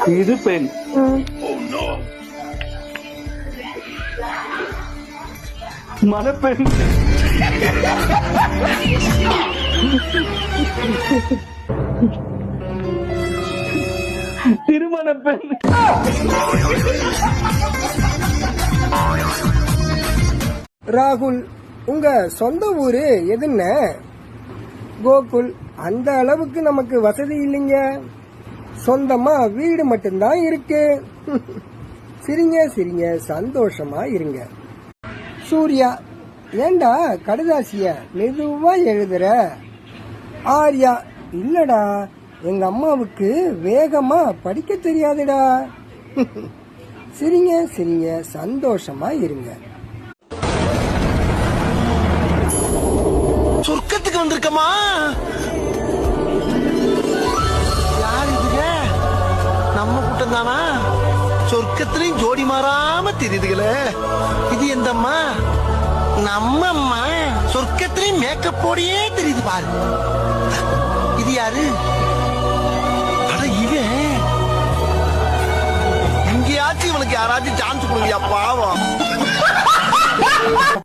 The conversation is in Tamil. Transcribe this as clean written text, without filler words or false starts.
இது பெண். மணப்பெண். திருமண பெண். ராகுல், உங்க சொந்த ஊரு எதுன்ன? கோகுல், அந்த அளவுக்கு நமக்கு வசதி இல்லைங்க. சொந்தமா வீடு மட்டும்தான் இருக்கு. சிரிங்க சிரிங்க, சந்தோஷமா இருங்க. சூர்யா, ஏண்டா கடுதாசிய மெதுவா எழுதுற? ஆர்யா, இல்லடா, எங்க அம்மாவுக்கு வேகமா படிக்க தெரியாதுடா. சிரிங்க சிரிங்க, சந்தோஷமா இருங்க. சொர்க்கத்துக்கு வந்திருக்கமா? யார் இதுங்க? நம்ம கூட்டம் தானா? சொர்க்கத்திலையும் ஜோடி மாறாம தெரியுதுகளே. இது எந்த அம்மா? நம்ம அம்மா. சொர்க்கத்திலையும் மேக்கப் போடியே தெரியுது பாரு. இது யாரு? அட இவன். இங்கேயாச்சும் இவனுக்கு யாராச்சும் சான்ஸ் கொடுங்கயா பாவம்.